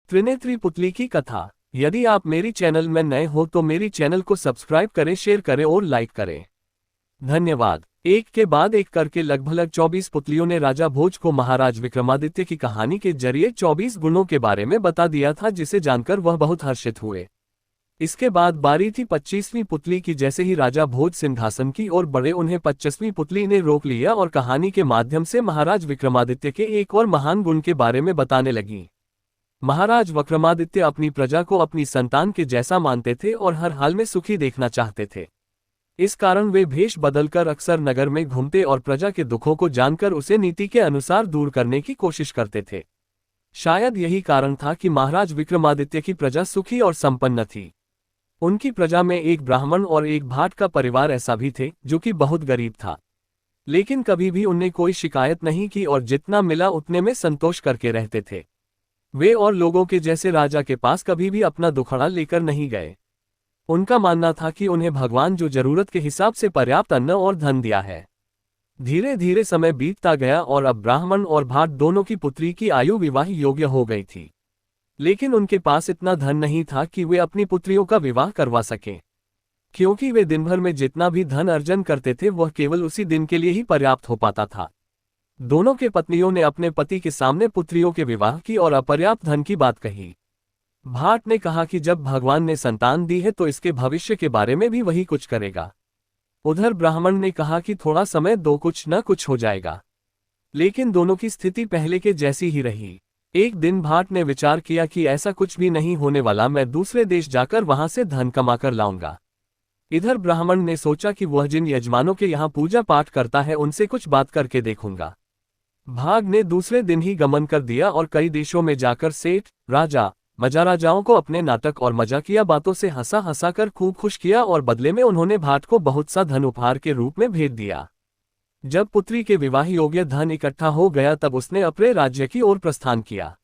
त्रिनेत्री पुतली की कथा। यदि आप मेरी चैनल में नए हो तो मेरी चैनल को सब्सक्राइब करें, शेयर करें और लाइक करें। धन्यवाद। एक के बाद एक करके लगभग 24 पुतलियों ने राजा भोज को महाराज विक्रमादित्य की कहानी के जरिए 24 गुणों के बारे में बता दिया था, जिसे जानकर वह बहुत हर्षित हुए। इसके बाद बारी थी 25वीं पुतली की। जैसे ही राजा भोज सिंहासन की ओर बढ़े, उन्हें 25वीं पुतली ने रोक लिया और कहानी के माध्यम से महाराज विक्रमादित्य के एक और महान गुण के बारे में बताने लगी। महाराज विक्रमादित्य अपनी प्रजा को अपनी संतान के जैसा मानते थे और हर हाल में सुखी देखना चाहते थे। इस कारण वे भेष बदलकर अक्सर नगर में घूमते और प्रजा के दुखों को जानकर उसे नीति के अनुसार दूर करने की कोशिश करते थे। शायद यही कारण था कि महाराज विक्रमादित्य की प्रजा सुखी और संपन्न थी। उनकी प्रजा में एक ब्राह्मण और एक भाट का परिवार ऐसा भी थे जो कि बहुत गरीब था, लेकिन कभी भी उनने कोई शिकायत नहीं की और जितना मिला उतने में संतोष करके रहते थे। वे और लोगों के जैसे राजा के पास कभी भी अपना दुखड़ा लेकर नहीं गए। उनका मानना था कि उन्हें भगवान जो जरूरत के हिसाब से पर्याप्त अन्न और धन दिया है। धीरे धीरे समय बीतता गया और अब ब्राह्मण और भाट दोनों की पुत्री की आयु विवाह योग्य हो गई थी, लेकिन उनके पास इतना धन नहीं था कि वे अपनी पुत्रियों का विवाह करवा सकें, क्योंकि वे दिन भर में जितना भी धन अर्जन करते थे वह केवल उसी दिन के लिए ही पर्याप्त हो पाता था। दोनों के पत्नियों ने अपने पति के सामने पुत्रियों के विवाह की और अपर्याप्त धन की बात कही। भाट ने कहा कि जब भगवान ने संतान दी है तो इसके भविष्य के बारे में भी वही कुछ करेगा। उधर ब्राह्मण ने कहा कि थोड़ा समय दो, कुछ न कुछ हो जाएगा। लेकिन दोनों की स्थिति पहले के जैसी ही रही। एक दिन भाट ने विचार किया कि ऐसा कुछ भी नहीं होने वाला, मैं दूसरे देश जाकर वहां से धन कमाकर लाऊंगा। इधर ब्राह्मण ने सोचा कि वह जिन यजमानों के यहाँ पूजा पाठ करता है उनसे कुछ बात करके देखूंगा। भाग ने दूसरे दिन ही गमन कर दिया और कई देशों में जाकर सेठ, राजा, महाराजाओं को अपने नाटक और मजाकिया बातों से हंसा हंसा कर खूब खुश किया और बदले में उन्होंने भाट को बहुत सा धन उपहार के रूप में भेज दिया। जब पुत्री के विवाह योग्य धन इकट्ठा हो गया तब उसने अपने राज्य की ओर प्रस्थान किया,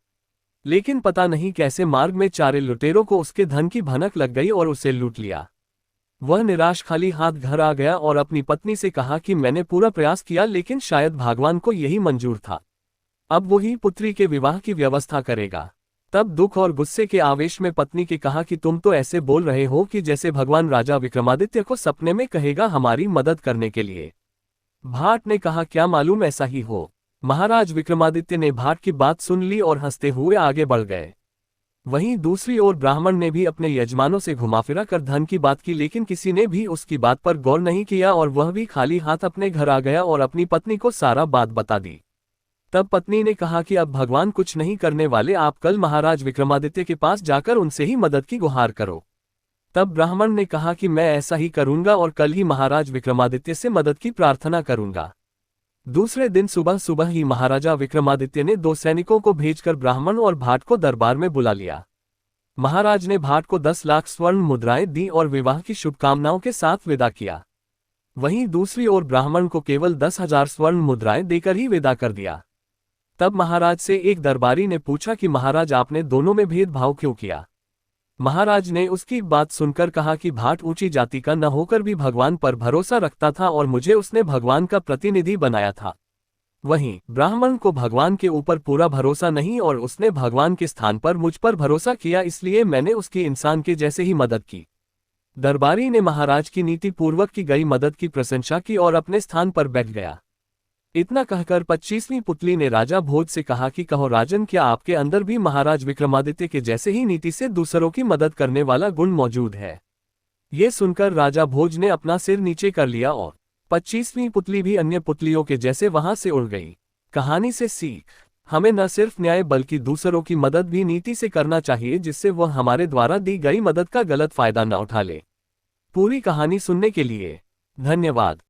लेकिन पता नहीं कैसे मार्ग में 4 लुटेरों को उसके धन की भनक लग गई और उसे लूट लिया। वह निराश खाली हाथ घर आ गया और अपनी पत्नी से कहा कि मैंने पूरा प्रयास किया, लेकिन शायद भगवान को यही मंजूर था। अब वही पुत्री के विवाह की व्यवस्था करेगा। तब दुख और गुस्से के आवेश में पत्नी के कहा कि तुम तो ऐसे बोल रहे हो कि जैसे भगवान राजा विक्रमादित्य को सपने में कहेगा हमारी मदद करने के लिए। भाट ने कहा क्या मालूम ऐसा ही हो। महाराज विक्रमादित्य ने भाट की बात सुन ली और हंसते हुए आगे बढ़ गए। वहीं दूसरी ओर ब्राह्मण ने भी अपने यजमानों से घुमाफिरा कर धन की बात की, लेकिन किसी ने भी उसकी बात पर गौर नहीं किया और वह भी खाली हाथ अपने घर आ गया और अपनी पत्नी को सारा बात बता दी। तब पत्नी ने कहा कि अब भगवान कुछ नहीं करने वाले, आप कल महाराज विक्रमादित्य के पास जाकर उनसे ही मदद की गुहार करो। तब ब्राह्मण ने कहा कि मैं ऐसा ही करूंगा और कल ही महाराज विक्रमादित्य से मदद की प्रार्थना करूंगा। दूसरे दिन सुबह सुबह ही महाराजा विक्रमादित्य ने 2 सैनिकों को भेजकर ब्राह्मण और भाट को दरबार में बुला लिया। महाराज ने भाट को 10 लाख स्वर्ण मुद्राएं दी और विवाह की शुभकामनाओं के साथ विदा किया। वहीं दूसरी ओर ब्राह्मण को केवल 10,000 स्वर्ण मुद्राएं देकर ही विदा कर दिया। तब महाराज से एक दरबारी ने पूछा कि महाराज आपने दोनों में भेदभाव क्यों किया। महाराज ने उसकी बात सुनकर कहा कि भाट ऊंची जाति का न होकर भी भगवान पर भरोसा रखता था और मुझे उसने भगवान का प्रतिनिधि बनाया था। वहीं ब्राह्मण को भगवान के ऊपर पूरा भरोसा नहीं और उसने भगवान के स्थान पर मुझ पर भरोसा किया, इसलिए मैंने उसकी इंसान के जैसे ही मदद की। दरबारी ने महाराज की नीति पूर्वक की गई मदद की प्रशंसा की और अपने स्थान पर बैठ गया। इतना कहकर 25वीं पुतली ने राजा भोज से कहा कि कहो राजन, क्या आपके अंदर भी महाराज विक्रमादित्य के जैसे ही नीति से दूसरों की मदद करने वाला गुण मौजूद है। ये सुनकर राजा भोज ने अपना सिर नीचे कर लिया और 25वीं पुतली भी अन्य पुतलियों के जैसे वहां से उड़ गई। कहानी से सीख, हमें न सिर्फ न्याय बल्कि दूसरों की मदद भी नीति से करना चाहिए, जिससे वह हमारे द्वारा दी गई मदद का गलत फायदा न उठा ले। पूरी कहानी सुनने के लिए धन्यवाद।